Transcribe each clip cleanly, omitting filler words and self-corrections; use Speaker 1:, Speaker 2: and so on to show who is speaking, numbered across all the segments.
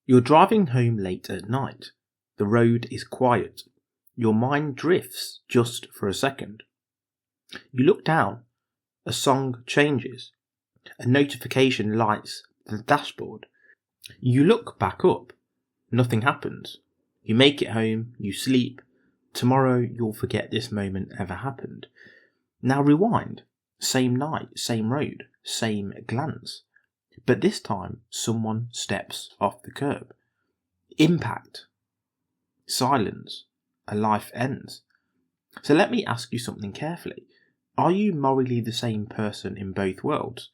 Speaker 1: You're driving home late at night. The road is quiet. Your mind drifts just for a second. You look down. A song changes. A notification lights the dashboard. You look back up. Nothing happens. You make it home. You sleep. Tomorrow you'll forget this moment ever happened. Now rewind. Same night, same road, same glance. But this time, someone steps off the curb. Impact. Silence. A life ends. So let me ask you something carefully. Are you morally the same person in both worlds?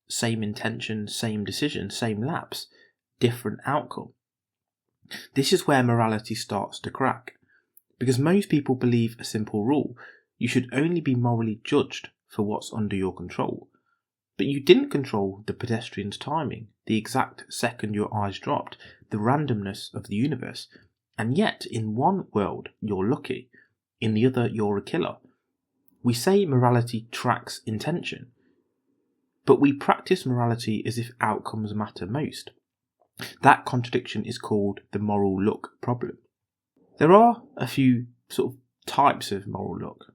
Speaker 1: Same intention, same decision, same lapse, different outcome. This is where morality starts to crack. Because most people believe a simple rule. You should only be morally judged for what's under your control. But you didn't control the pedestrian's timing, the exact second your eyes dropped, the randomness of the universe. And yet, in one world, you're lucky. In the other, you're a killer. We say morality tracks intention. But we practice morality as if outcomes matter most. That contradiction is called the moral look problem. There are a few sort of types of moral look.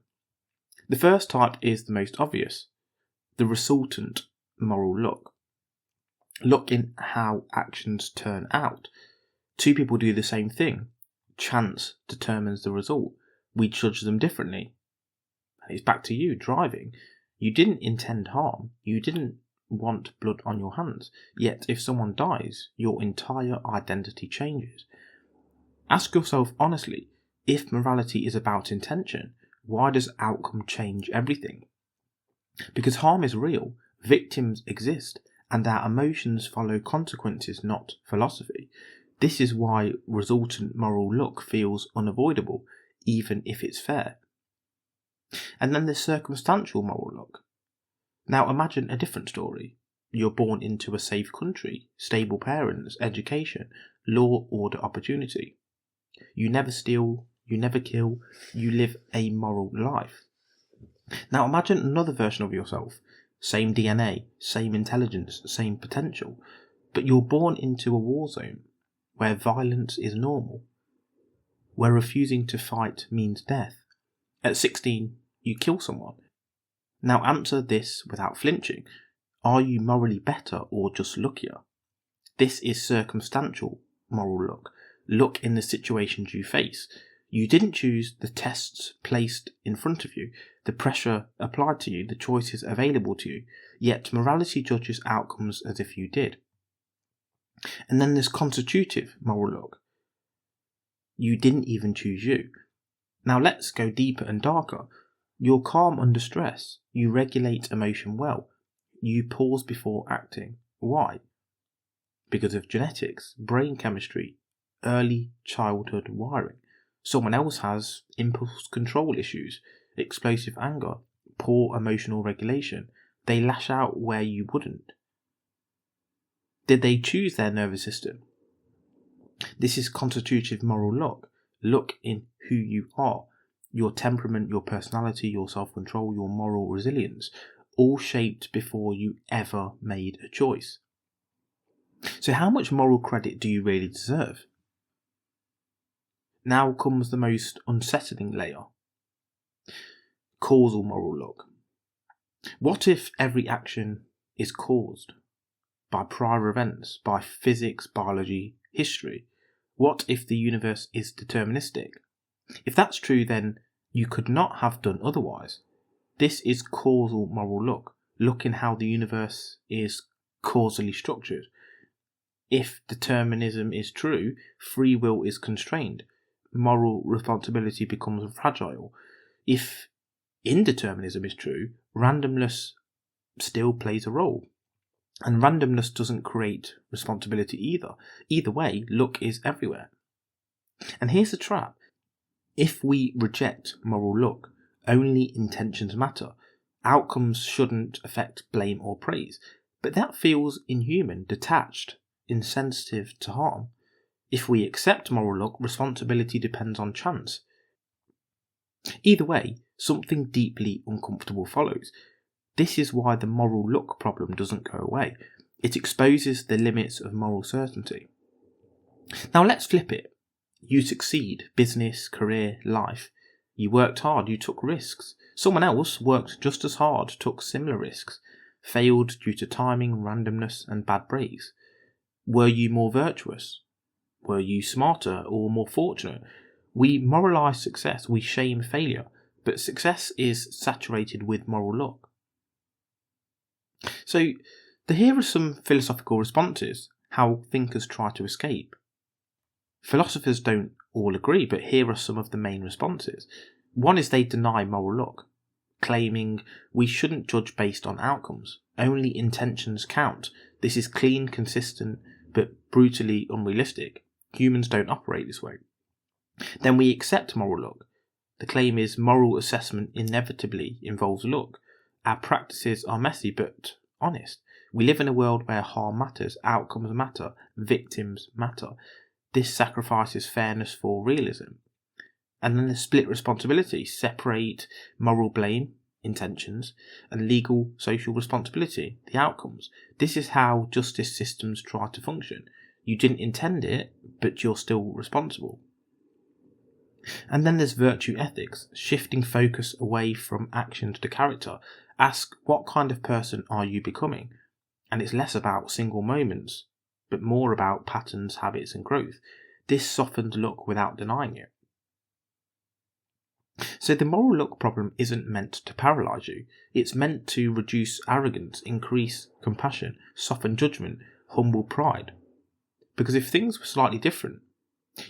Speaker 1: The first type is the most obvious. The resultant moral look. Look in how actions turn out. Two people do the same thing. Chance determines the result. We judge them differently. It's back to you, driving. You didn't intend harm. You didn't want blood on your hands. Yet if someone dies, your entire identity changes. Ask yourself honestly, if morality is about intention, why does outcome change everything? Because harm is real, victims exist, and our emotions follow consequences, not philosophy. This is why resultant moral look feels unavoidable, even if it's fair. And then there's circumstantial moral look. Now imagine a different story. You're born into a safe country, stable parents, education, law, order, opportunity. You never steal, you never kill, you live a moral life. Now imagine another version of yourself. Same DNA, same intelligence, same potential. But you're born into a war zone where violence is normal, where refusing to fight means death. At 16, you kill someone. Now answer this without flinching. Are you morally better or just luckier? This is circumstantial moral look. Look in the situations you face. You didn't choose the tests placed in front of you, the pressure applied to you, the choices available to you, yet morality judges outcomes as if you did. And then there's constitutive moral look. You didn't even choose you. Now let's go deeper and darker. You're calm under stress. You regulate emotion well. You pause before acting. Why? Because of genetics, brain chemistry, early childhood wiring. Someone else has impulse control issues, explosive anger, poor emotional regulation. They lash out where you wouldn't. Did they choose their nervous system? This is constitutive moral look. Look in who you are. Your temperament, your personality, your self-control, your moral resilience, all shaped before you ever made a choice. So how much moral credit do you really deserve? Now comes the most unsettling layer. Causal moral look. What if every action is caused by prior events, by physics, biology, history? What if the universe is deterministic? If that's true, then you could not have done otherwise. This is causal moral look. Look in how the universe is causally structured. If determinism is true, free will is constrained. Moral responsibility becomes fragile. If indeterminism is true, randomness still plays a role. And randomness doesn't create responsibility either. Either way, luck is everywhere. And here's the trap. If we reject moral look, only intentions matter. Outcomes shouldn't affect blame or praise. But that feels inhuman, detached, insensitive to harm. If we accept moral look, responsibility depends on chance. Either way, something deeply uncomfortable follows. This is why the moral look problem doesn't go away. It exposes the limits of moral certainty. Now let's flip it. You succeed, business, career, life. You worked hard, you took risks. Someone else worked just as hard, took similar risks, failed due to timing, randomness and bad breaks. Were you more virtuous? Were you smarter or more fortunate? We moralise success, we shame failure, but success is saturated with moral luck. So, here are some philosophical responses, how thinkers try to escape. Philosophers don't all agree, but here are some of the main responses. One is they deny moral luck, claiming we shouldn't judge based on outcomes. Only intentions count. This is clean, consistent, but brutally unrealistic. Humans don't operate this way. Then we accept moral luck. The claim is moral assessment inevitably involves luck. Our practices are messy but honest. We live in a world where harm matters, outcomes matter, victims matter. This sacrifices fairness for realism. And then the split responsibility, separate moral blame, intentions, and legal social responsibility, the outcomes. This is how justice systems try to function. You didn't intend it, but you're still responsible. And then there's virtue ethics, shifting focus away from actions to character. Ask, what kind of person are you becoming? And it's less about single moments, but more about patterns, habits and growth. This softens luck without denying it. So the moral luck problem isn't meant to paralyse you. It's meant to reduce arrogance, increase compassion, soften judgment, humble pride. Because if things were slightly different,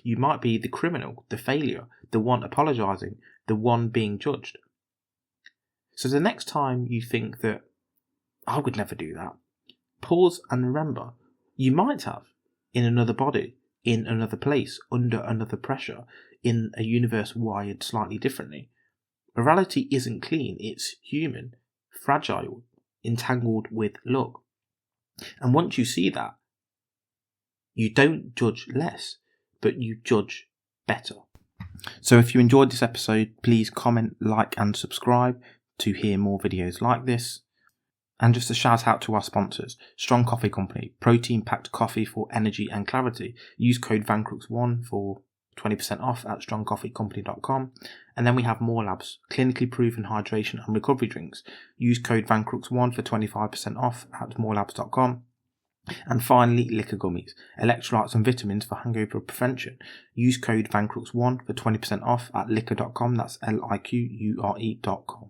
Speaker 1: you might be the criminal, the failure, the one apologising, the one being judged. So the next time you think that, I would never do that, pause and remember, you might have, in another body, in another place, under another pressure, in a universe wired slightly differently. Morality isn't clean, it's human, fragile, entangled with luck. And once you see that, you don't judge less, but you judge better. So if you enjoyed this episode, please comment, like and subscribe to hear more videos like this. And just a shout out to our sponsors, Strong Coffee Company, protein-packed coffee for energy and clarity. Use code Vancrux1 for 20% off at strongcoffeecompany.com. And then we have More Labs, clinically proven hydration and recovery drinks. Use code Vancrux1 for 25% off at morelabs.com. And finally, liquor gummies, electrolytes and vitamins for hangover prevention. Use code Vancrux1 for 20% off at liquor.com. That's liqure.com.